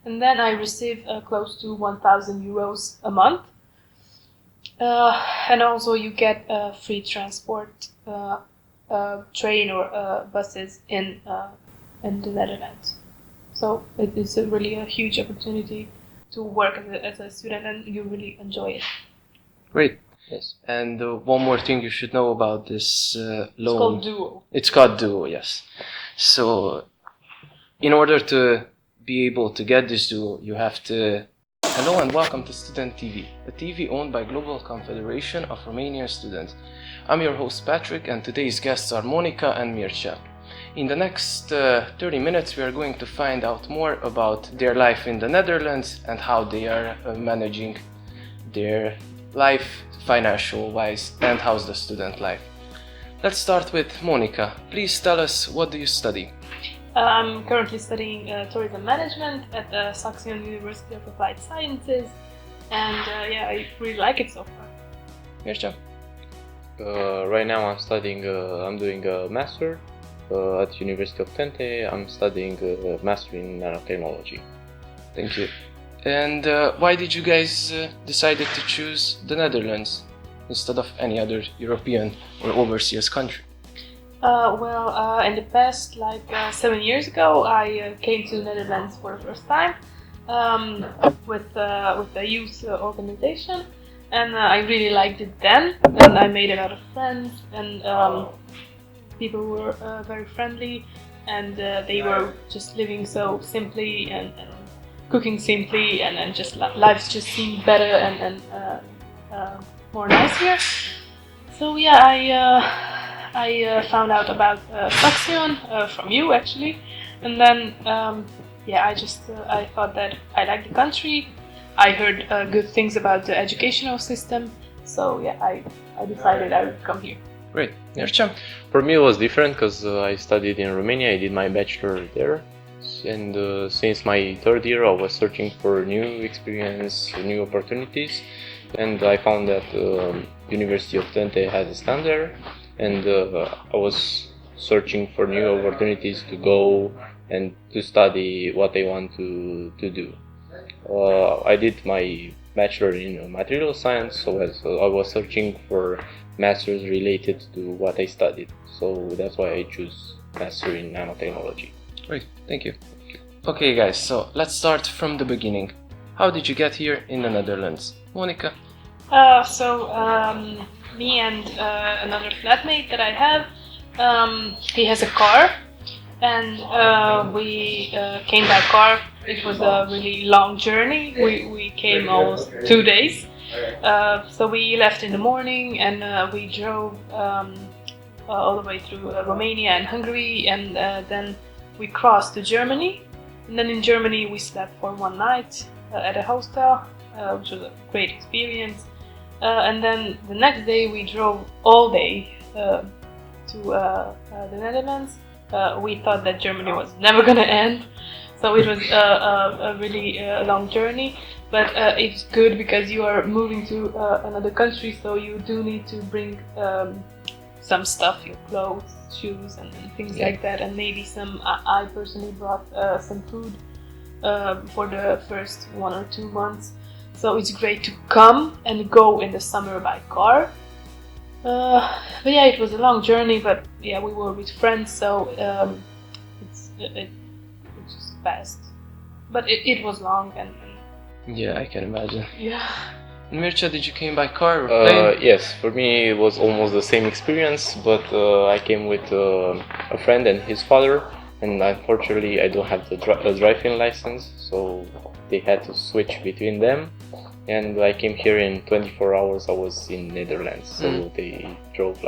and then I receive close to 1,000 euros a month. And also you get free transport, train or buses in the Netherlands. So it is really a huge opportunity to work as a student, and you really enjoy it. Great. Yes. And one more thing you should know about this loan. It's called Duo. It's called Duo, yes. So in order to be able to get this Duo, you have to... Hello and welcome to STUDENTV, a TV owned by Global Confederation of Romanian Students. I'm your host Patrick, and today's guests are Monica and Mircea. In the next 30 minutes we are going to find out more about their life in the Netherlands and how they are managing their life financial wise, and how's the student life. Let's start with Monica. Please tell us, what do you study? I'm currently studying tourism management at the Saxion University of Applied Sciences, and I really like it so far. Mircea? Right now I'm doing a master at University of Twente. I'm studying a master in nanotechnology. Thank you. And why did you guys decided to choose the Netherlands instead of any other European or overseas country? In the past, 7 years ago, I came to the Netherlands for the first time with a youth organization, and I really liked it then. And I made a lot of friends, and people were very friendly, and they were just living so simply and cooking simply, and just lives just seemed better and more nice here. So I found out about Saxion from you actually, and then I thought that I liked the country. I heard good things about the educational system, so I decided I would come here. Great. Mircea? For me it was different because I studied in Romania. I did my bachelor there, and since my third year I was searching for new experience, new opportunities, and I found that University of Twente has a stand there, and I was searching for new opportunities to go and to study what I want to do. I did my bachelor in material science, so I was searching for masters related to what I studied, so that's why I choose master in nanotechnology. Great, thank you. Okay guys, so let's start from the beginning. How did you get here in the Netherlands? Monica? Me and another flatmate that I have, he has a car, and we came by car. It was a really long journey. We came almost 2 days. So we left in the morning, and we drove all the way through Romania and Hungary, and then we crossed to Germany. And then in Germany we slept for one night at a hostel, which was a great experience. And then the next day we drove all day to the Netherlands. We thought that Germany was never going to end, so it was a really long journey. But it's good because you are moving to another country, so you do need to bring some stuff, your clothes, shoes, and things like that, and maybe some. I personally brought some food for the first 1 or 2 months. So it's great to come and go in the summer by car. But it was a long journey, but we were with friends, so it just passed. But it was long and Yeah, I can imagine. yeah. Mircea, did you came by car or plane? Yes, for me it was almost the same experience, but I came with a friend and his father, and unfortunately I don't have a driving license, so they had to switch between them, and I came here in 24 hours. I was in Netherlands, so they drove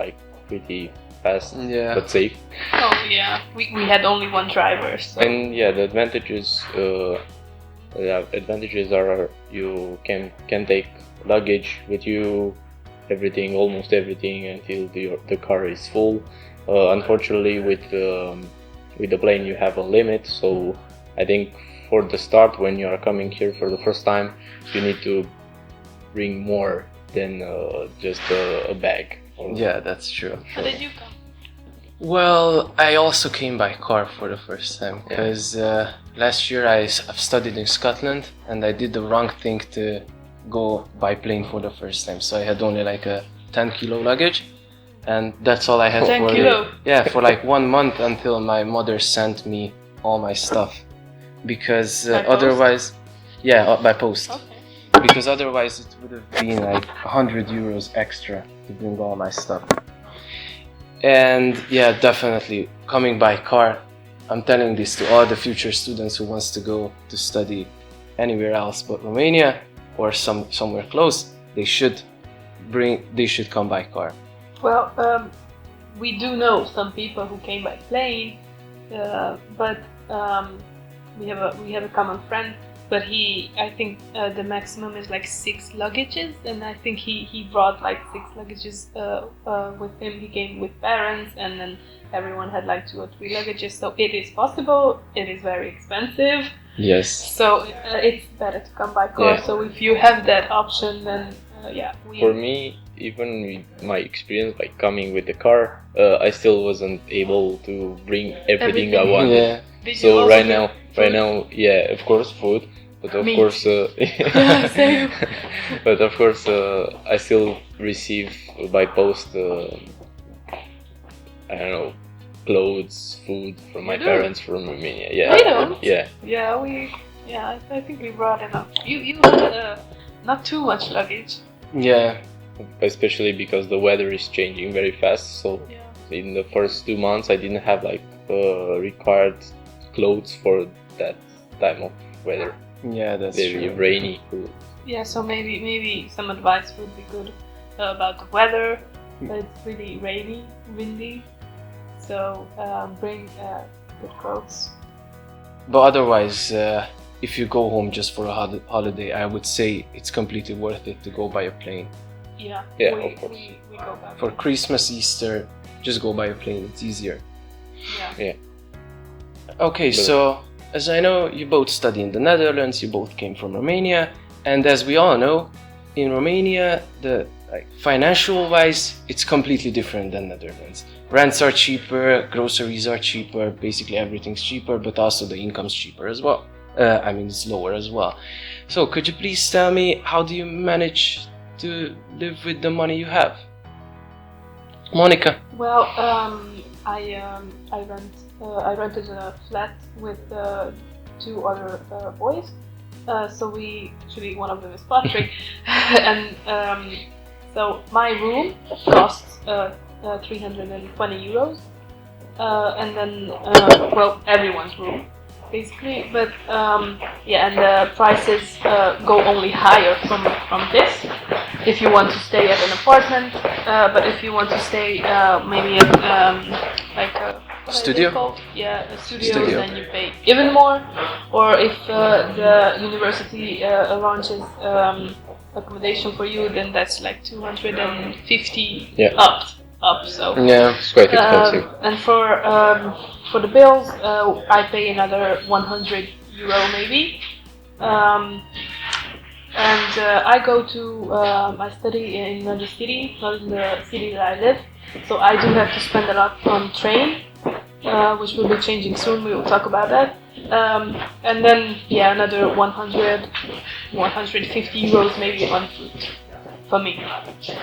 pretty fast, but safe. Oh yeah, we had only one driver. So. And the advantages are you can take luggage with you, almost everything until the car is full. Unfortunately, with the plane you have a limit, so I think for the start, when you are coming here for the first time, you need to bring more than just a bag. Yeah, that's true. How did you come? Well, I also came by car for the first time because last year I've studied in Scotland and I did the wrong thing to go by plane for the first time. So I had only like a 10 kilo luggage, and that's all I had 10 for kilo? for like 1 month until my mother sent me all my stuff, because By post? otherwise, by post. Okay. Because otherwise it would have been like 100 euros extra to bring all my stuff. And yeah, definitely coming by car, I'm telling this to all the future students who wants to go to study anywhere else but Romania or somewhere close, they should come by car. Well, we do know some people who came by plane, but we have a common friend. But I think the maximum is like 6 luggages, and I think he brought like 6 luggages with him. He came with parents, and then everyone had like 2 or 3 luggages. So it is possible. It is very expensive. Yes. So it's better to come by car. Yeah. So if you have that option, then For me, even with my experience by coming with the car, I still wasn't able to bring everything I wanted. Yeah. Did you So also right get now, food? yeah, of course, food, but of Meat. course, Yeah, same. but of course, I still receive by post, I don't know, clothes, food from my You do? parents from Romania. Yeah, I don't. yeah, I think we brought enough. You had not too much luggage. Yeah. especially because the weather is changing very fast. So Yeah. in the first 2 months, I didn't have like required clothes for that time of weather. Yeah, that's Very true. rainy. Yeah, so maybe some advice would be good about the weather. It's really rainy, windy, so bring good clothes. But otherwise, if you go home just for a holiday, I would say it's completely worth it to go by a plane. Yeah, Yeah, we of course. we go back. For Christmas, Easter, just go by a plane. It's easier. Yeah. Okay, so as I know, you both study in the Netherlands. You both came from Romania, and as we all know, in Romania, financial-wise, it's completely different than Netherlands. Rents are cheaper, groceries are cheaper, basically everything's cheaper, but also the income's cheaper as well. It's lower as well. So could you please tell me, how do you manage to live with the money you have? Monica. Well, I rented a flat with 2 other boys. So one of them is Patrick, and so my room costs 320 euros, and then everyone's room basically. But and the prices go only higher from this if you want to stay at an apartment. But if you want to stay maybe at what is it Studio? called? Yeah, a studio, then you pay even more. Or if the university arranges accommodation for you, then that's like 250 up. So Yeah. It's quite expensive. and for the bills, I pay another 100 euro maybe. I go to I study in another city, not in the city that I live. So I do have to spend a lot on train, which will be changing soon. We will talk about that. And then another 100, 150 euros maybe on food for me.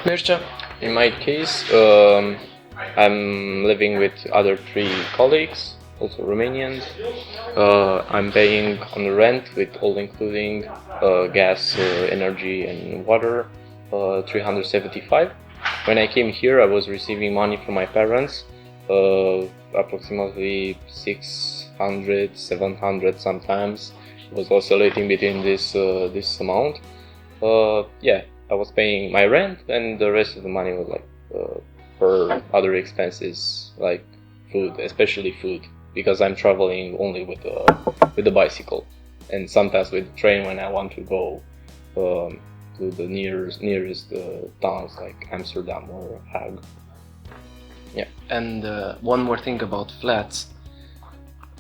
Mircea? In my case, I'm living with other 3 colleagues, also Romanians. I'm paying on the rent with all including gas, energy and water, 375. When I came here, I was receiving money from my parents, approximately 600, 700 sometimes. It was oscillating between this amount. I was paying my rent, and the rest of the money was like for other expenses like food, especially food, because I'm traveling only with the bicycle, and sometimes with the train when I want to go to the nearest towns like Amsterdam or Hague. Yeah. And one more thing about flats.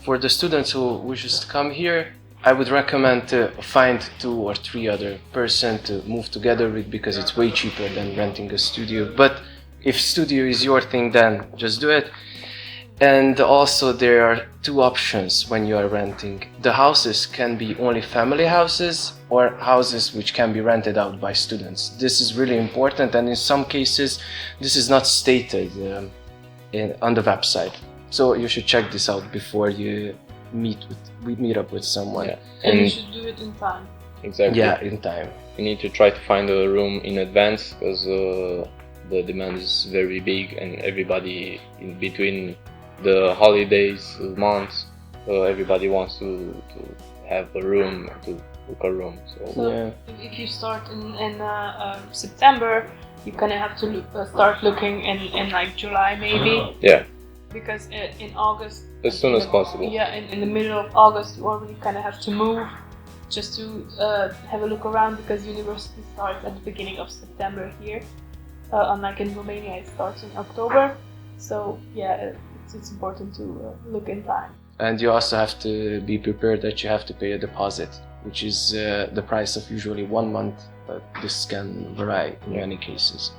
For the students who wishes to come here, I would recommend to find 2 or 3 other person to move together with, because it's way cheaper than renting a studio. But if studio is your thing, then just do it. And also there are two options when you are renting. The houses can be only family houses or houses which can be rented out by students. This is really important, and in some cases this is not stated on the website. So you should check this out before you meet up with someone. Yeah. And you should do it in time. Exactly. Yeah, in time. You need to try to find a room in advance because the demand is very big, and everybody in between the holidays months, everybody wants to have a room, to book a room. So Yeah. if you start in September, you kind of have to start looking in like July maybe, Yeah, because in August, as soon as possible. yeah, in the middle of August you already kind of have to move just to have a look around, because university starts at the beginning of September here, unlike in Romania it starts in October. So yeah, it's important to look in time. And you also have to be prepared that you have to pay a deposit, which is the price of usually 1 month, but this can vary in many cases.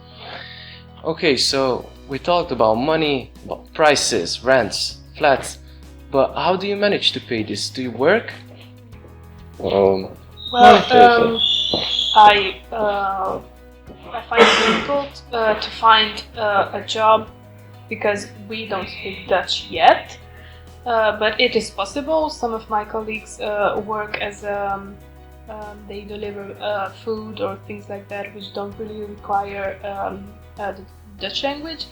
Okay, so we talked about money, about prices, rents, flats, but how do you manage to pay this? Do you work? Well, Okay, I find it difficult to find a job because we don't speak Dutch yet, but it is possible. Some of my colleagues work as they deliver food or things like that, which don't really require the Dutch language.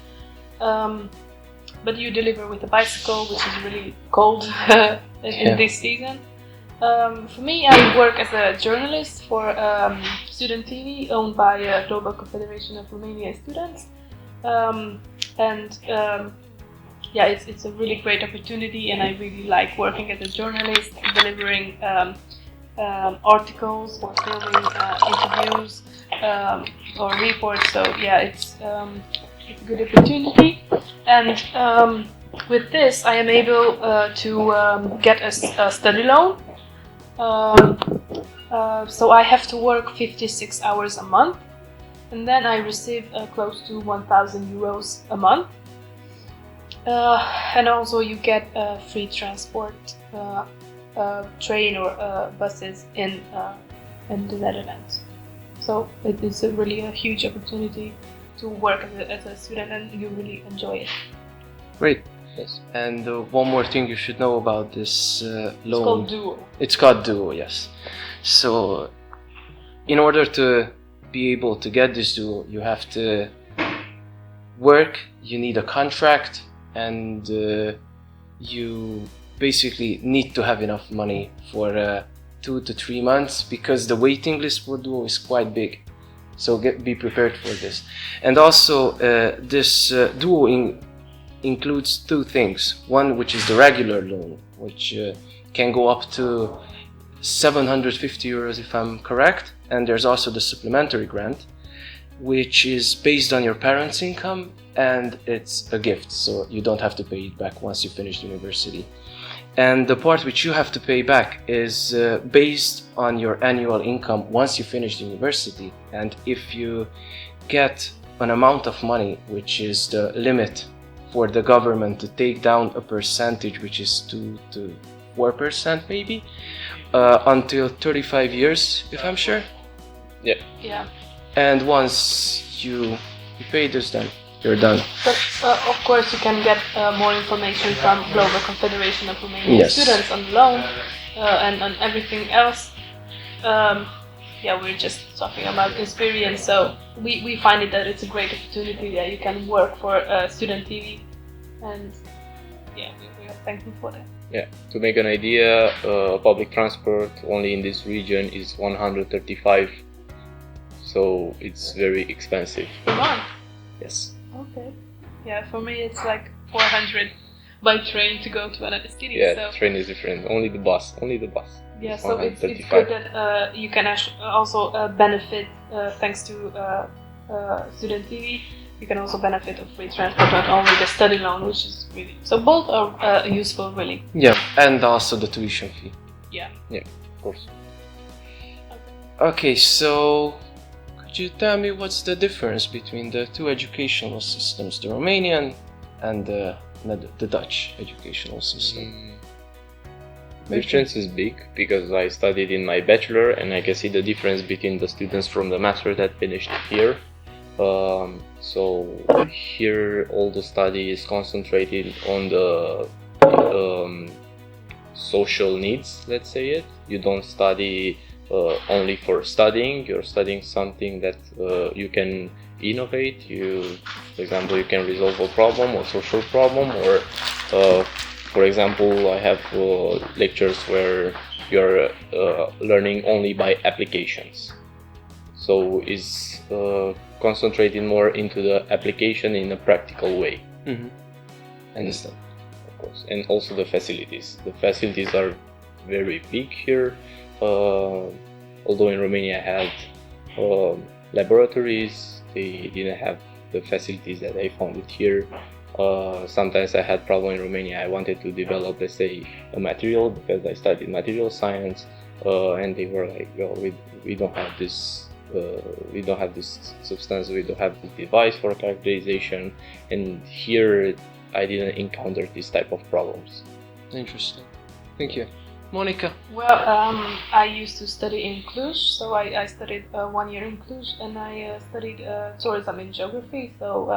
But you deliver with a bicycle, which is really cold in this season. For me, I work as a journalist for Student TV, owned by Global Confederation of Romanian Students. Yeah, it's a really great opportunity, and I really like working as a journalist, delivering articles or filming interviews or reports. So yeah, it's a good opportunity, and with this I am able to get a study loan. So I have to work 56 hours a month, and then I receive close to 1,000 euros a month. And also you get free transport, train or buses in the Netherlands. So it is really a huge opportunity to work as a student, and you really enjoy it. Great. Yes. And one more thing you should know about this loan. It's called Duo. It's called Duo, yes. So in order to be able to get this Duo, you have to work, you need a contract, and you basically need to have enough money for 2 to 3 months, because the waiting list for Duo is quite big. So be prepared for this. And also this Duo includes two things. One, which is the regular loan, which can go up to 750 euros if I'm correct. And there's also the supplementary grant, which is based on your parents' income, and it's a gift, so you don't have to pay it back once you finish university. And the part which you have to pay back is based on your annual income once you finish university. And if you get an amount of money, which is the limit for the government to take down a percentage, which is 2 to 4% maybe, until 35 years, if I'm sure. Yeah. Yeah. And once you pay this, then you're done. But of course you can get more information from Global Confederation of Romanian Students on the loan and on everything else. Yeah, we're just talking about experience, so we find it that it's a great opportunity that you can work for Student TV, and yeah, we are thankful for that. Yeah, to make an idea, public transport only in this region is 135, so it's very expensive. Per month? Yes. Okay. Yeah, for me it's like 400 by train to go to another city. Yeah, so. train is different. Only the bus. Yeah, so it's good that you can also benefit thanks to Student TV. You can also benefit of free transport, not only the study loan, which is really so. Both are useful, really. Yeah, and also the tuition fee. Yeah. Yeah, of course. Okay, so could you tell me what's the difference between the two educational systems, the Romanian and the the Dutch educational system? The difference is big because I studied in my bachelor, and I can see the difference between the students from the master that finished here. So here all the study is concentrated on the social needs, let's say it. You don't study only for studying. You're studying something that you can innovate. For example, you can resolve a problem or social problem, or for example, I have lectures where you're learning only by applications. So it's concentrated more into the application in a practical way. Understand. Of course, and also the facilities. The facilities are very big here. Although in Romania I had laboratories, they didn't have the facilities that I found it here. Sometimes I had problem in Romania. I wanted to develop, let's say, a material because I studied material science, and they were like, "Well, we don't have this. We don't have this substance. We don't have this device for characterization." And here, I didn't encounter this type of problems. Interesting. Thank you, Monica. Well, I used to study in Cluj, so I studied 1 year in Cluj, and I studied tourism and geography. So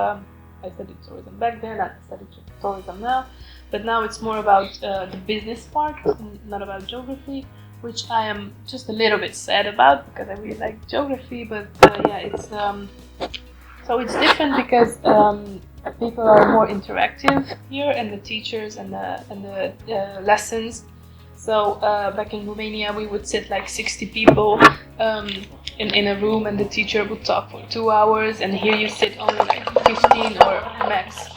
I studied tourism back then, I studied tourism now, but now it's more about the business part, not about geography, which I am just a little bit sad about because I really like geography. But yeah, it's so it's different because people are more interactive here, and the teachers and the lessons. So back in Romania, we would sit like 60 people in a room, and the teacher would talk for 2 hours. And here you sit only like 15 or max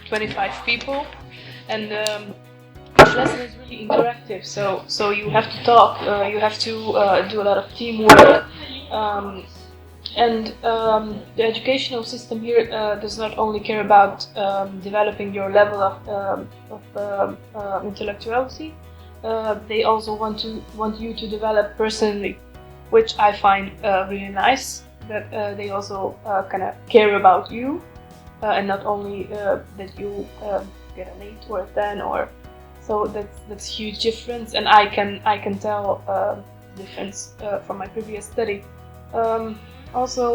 25 people, and each lesson is really interactive. So you have to talk, you have to do a lot of teamwork, and the educational system here does not only care about developing your level of intellectuality. They also want you to develop personally, which I find really nice. That they also kind of care about you, and not only that you get an 8 or a 10 or so. That's huge difference, and I can tell difference from my previous study. Also,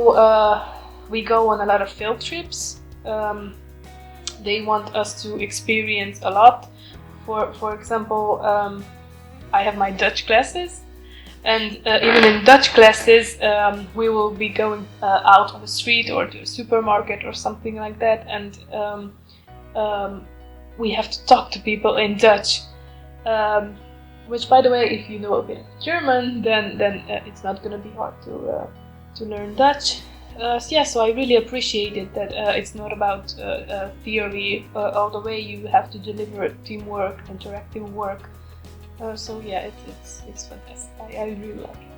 we go on a lot of field trips. They want us to experience a lot. For example, I have my Dutch classes, and even in Dutch classes, we will be going out on the street or to a supermarket or something like that, and we have to talk to people in Dutch. Which, by the way, if you know a bit of German, then it's not going to be hard to learn Dutch. Yeah, so I really appreciate it that it's not about theory all the way. You have to deliver teamwork, interactive work. So yeah, it's fantastic. I really like it.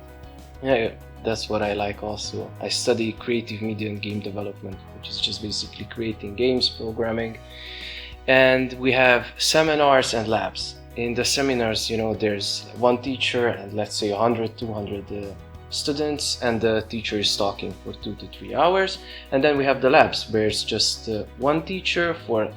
Yeah, that's what I like also. I study creative media and game development, which is just basically creating games, programming. And we have seminars and labs. In the seminars, there's one teacher and let's say 100, 200 students, and the teacher is talking for 2 to 3 hours. And then we have the labs where it's just one teacher for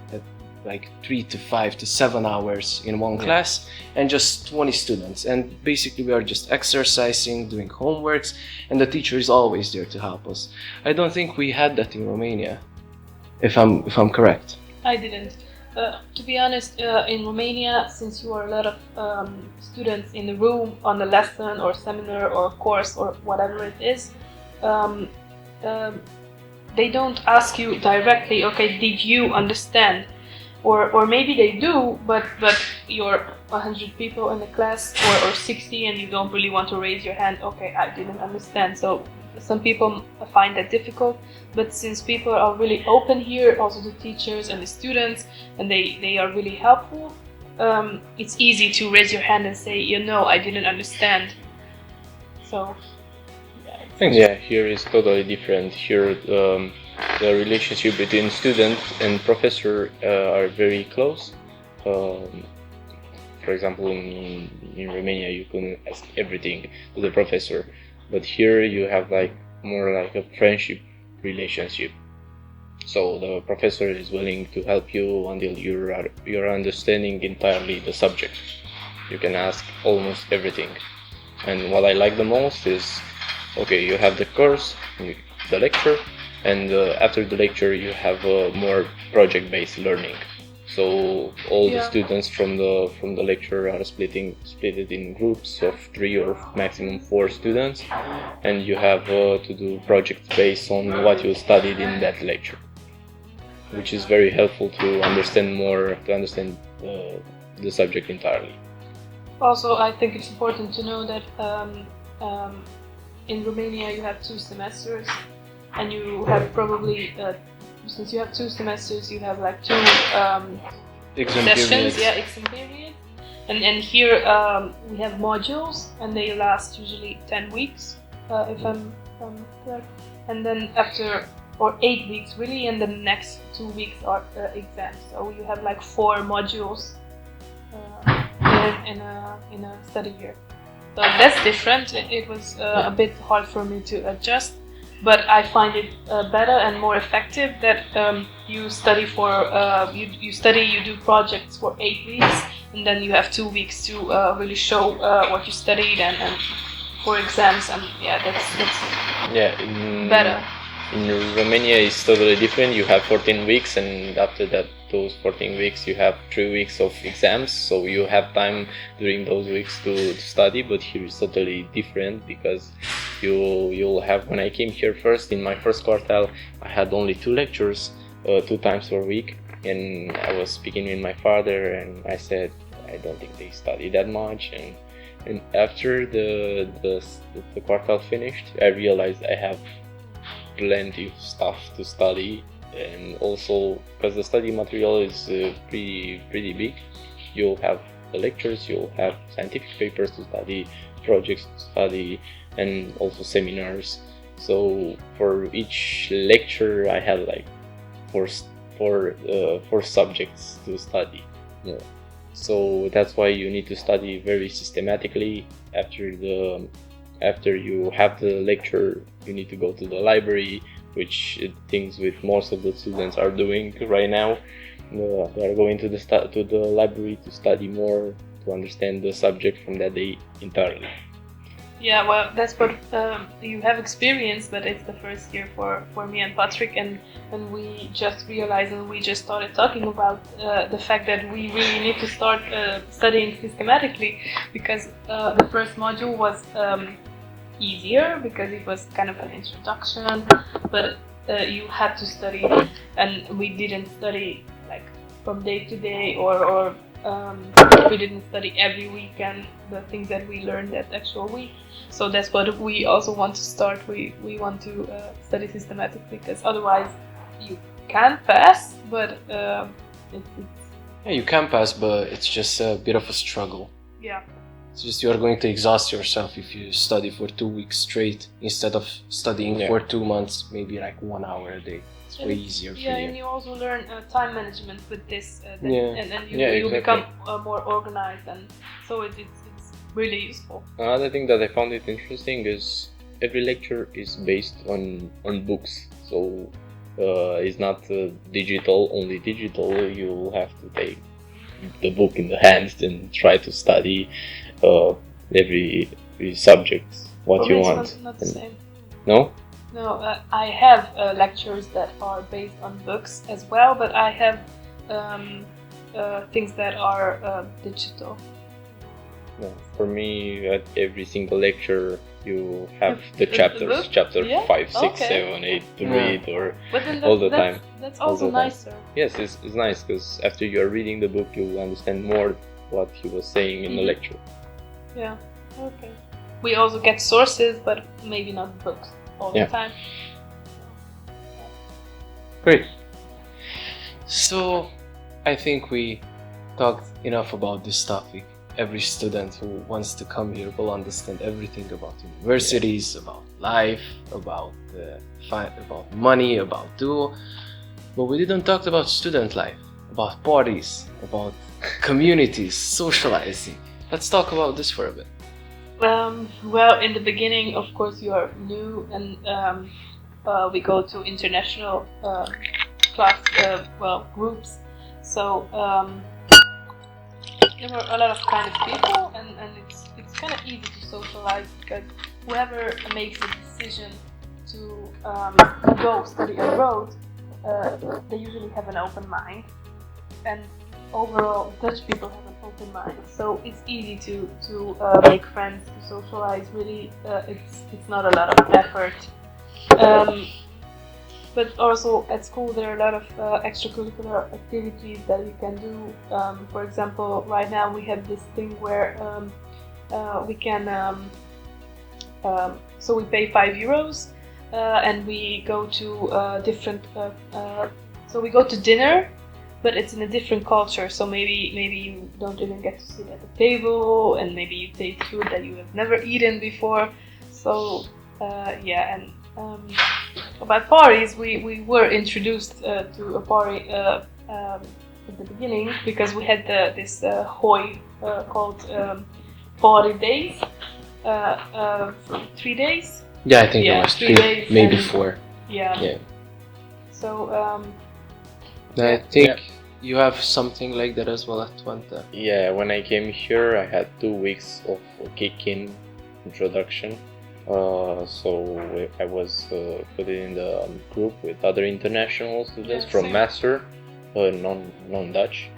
like 3 to 5 to 7 hours in one class, and just 20 students. And basically we are just exercising, doing homeworks, and the teacher is always there to help us. I don't think we had that in Romania, if I'm correct. I didn't. To be honest, in Romania, since you are a lot of students in the room on the lesson or seminar or course or whatever it is, they don't ask you directly, okay, did you understand? Or maybe they do, but you're 100 people in the class or 60 and you don't really want to raise your hand, okay, I didn't understand. So some people find that difficult, but since people are really open here, also the teachers and the students, and they are really helpful, it's easy to raise your hand and say, I didn't understand. So yeah, here is totally different. Here the relationship between student and professor are very close. For example, in Romania you couldn't ask everything to the professor, but here you have more like a friendship relationship. So the professor is willing to help you until you're understanding entirely the subject. You can ask almost everything. And what I like the most is, okay, you have the course, the lecture, and after the lecture you have more project-based learning. So all the students from the lecture are split in groups of 3 or maximum 4 students, and you have to do projects based on what you studied in that lecture, which is very helpful to understand the subject entirely. Also, I think it's important to know that in Romania you have 2 semesters, and you have probably, since you have 2 semesters, you have like 2 Exam sessions, periods. exam periods. And here we have modules, and they last usually 10 weeks, if I'm correct. And then or 8 weeks really, and the next 2 weeks are exams. So you have like 4 modules in a study year. So that's different. It was a bit hard for me to adjust, but I find it better and more effective that you study you do projects for 8 weeks, and then you have 2 weeks to really show what you studied and for exams, and that's better. In Romania it's totally different. You have 14 weeks, and after that, those 14 weeks you have 3 weeks of exams, so you have time during those weeks to study. But here it's totally different, because you'll have, when I came here first, in my first quartile, I had only 2 lectures 2 times per week, and I was speaking with my father, and I said, I don't think they study that much. And after the quartile finished, I realized I have plenty of stuff to study, and also because the study material is pretty big. You'll have the lectures, you'll have scientific papers to study, projects to study, and also seminars. So for each lecture I had like four subjects to study. Yeah. So that's why you need to study very systematically. After you have the lecture, you need to go to the library, which things with most of the students are doing right now. They are going to the library to study more, to understand the subject from that day entirely. Yeah, well, that's what you have experienced, but it's the first year for me and Patrick, and we just realized, and we just started talking about the fact that we really need to start studying systematically, because the first module was easier because it was kind of an introduction, but you had to study, and we didn't study like from day to day, or we didn't study every weekend the things that we learned that actual week. So that's what we also want to start. We want to study systematically, because otherwise you can pass, but you can pass, but it's just a bit of a struggle. Yeah. It's just you are going to exhaust yourself if you study for 2 weeks straight instead of studying for 2 months, maybe like 1 hour a day. It's way easier for you. Yeah, and you also learn time management with this, and you exactly. become more organized, and so it's really useful. Another thing that I found it interesting is every lecture is based on books, so it's not only digital. You have to take the book in the hands and try to study every subject you want. It's not the same. No? No, I have lectures that are based on books as well, but I have things that are digital. No, for me, at every single lecture you have the the chapters, book? chapter Yeah? 5, 6, Okay. 7, 8 to read, or But then all the time. That's All also the time. nicer. Yes, it's nice, because after you are reading the book, you understand more what he was saying in the lecture. Yeah. Okay. We also get sources, but maybe not books all the time. Great. So I think we talked enough about this topic. Every student who wants to come here will understand everything about universities, about life, about money, about duo. But we didn't talk about student life, about parties, about communities, socializing. Let's talk about this for a bit. Well, in the beginning, of course, you are new, and we go to international class, groups. So there were a lot of kind of people, and it's kind of easy to socialize because whoever makes the decision to go study abroad, they usually have an open mind, and overall Dutch people have an open mind, so it's easy to make friends, to socialize. Really, it's not a lot of effort. But also at school there are a lot of extracurricular activities that you can do. For example, right now we have this thing where we can, so we pay €5 and we go to different, so we go to dinner, but it's in a different culture, so maybe you don't even get to sit at the table, and maybe you taste food that you have never eaten before. So about parties, we were introduced to a party at the beginning because we had this hoi called party days, 3 days. Yeah, I think it was 3 days, maybe 4. Yeah. So I think you have something like that as well at Twente. Yeah, when I came here, I had 2 weeks of kick-in introduction. So I was put in the group with other international students from master, non-Dutch,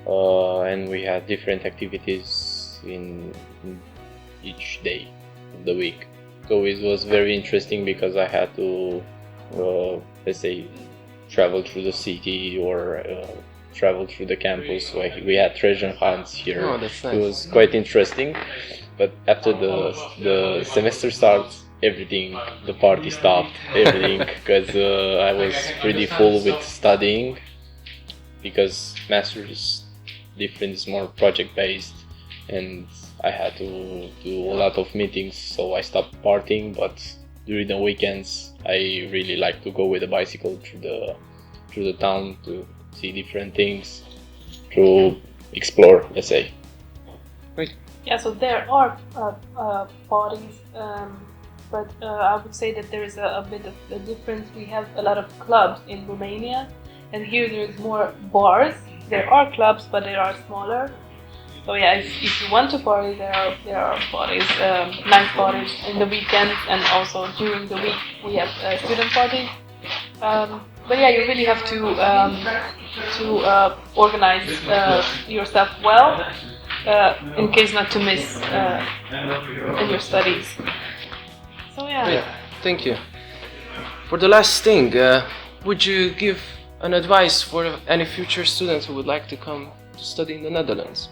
and we had different activities in each day of the week. So it was very interesting because I had to, let's say, travel through the city or travel through the campus. So we had treasure hunts here. Oh, that's nice. It was quite interesting. But after the semester starts, the party stopped, everything, because I was pretty full with studying, because master is different, it's more project based, and I had to do a lot of meetings, so I stopped partying. But during the weekends, I really like to go with a bicycle through the town to see different things, to explore, let's say. Great. Yeah, so there are parties, but I would say that there is a bit of a difference. We have a lot of clubs in Romania, and here there is more bars. There are clubs, but they are smaller. So yeah, if you want to party, there are parties, night parties in the weekends, and also during the week we have student parties. But yeah, you really have to organize yourself well. In case not to miss in your studies. So yeah. Great. Thank you. For the last thing, would you give an advice for any future students who would like to come to study in the Netherlands?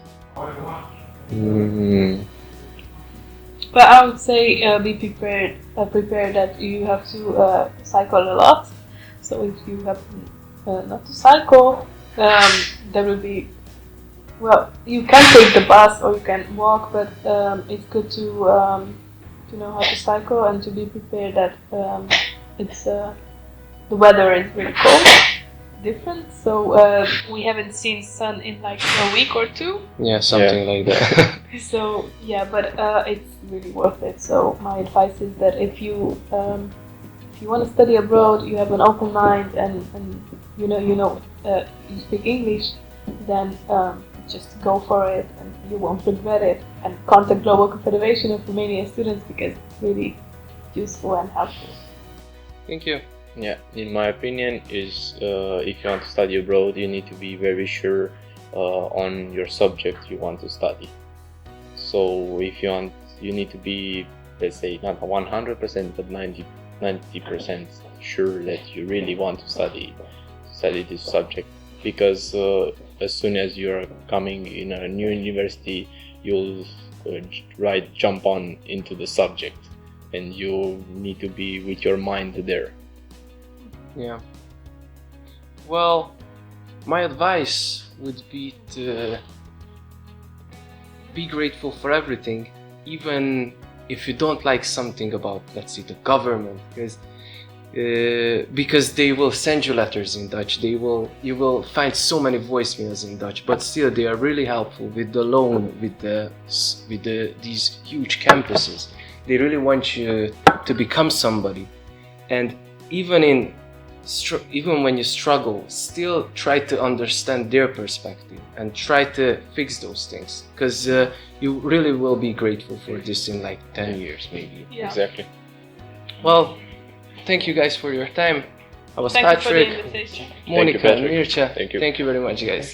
But I would say be prepared. Prepared that you have to cycle a lot. So if you have not to cycle, there will be. Well, you can take the bus or you can walk, but it's good to know how to cycle and to be prepared that it's the weather is really cold, different. So we haven't seen sun in like a week or 2. Yeah, something like that. So yeah, but it's really worth it. So my advice is that if you want to study abroad, you have an open mind, and you speak English, then just go for it, and you won't regret it. And contact Global Confederation of Romanian students because it's really useful and helpful. Thank you. Yeah, in my opinion, is if you want to study abroad, you need to be very sure on your subject you want to study. So if you need to be, let's say, not 100%, but 90% sure that you really want to study this subject, because as soon as you're coming in a new university, you'll jump on into the subject, and you need to be with your mind there. Yeah. Well, my advice would be to be grateful for everything, even if you don't like something about, let's say, the government, because they will send you letters in Dutch. You will find so many voicemails in Dutch, but still they are really helpful with the loan, with these huge campuses. They really want you to become somebody, and even in even when you struggle, still try to understand their perspective and try to fix those things, because you really will be grateful for this in like 10 years maybe. Yeah. Exactly. Well, thank you guys for your time. I was Thank you for the Patrick, invitation. Monica, Patrick. Mircea. Thank you. Thank you very much, guys.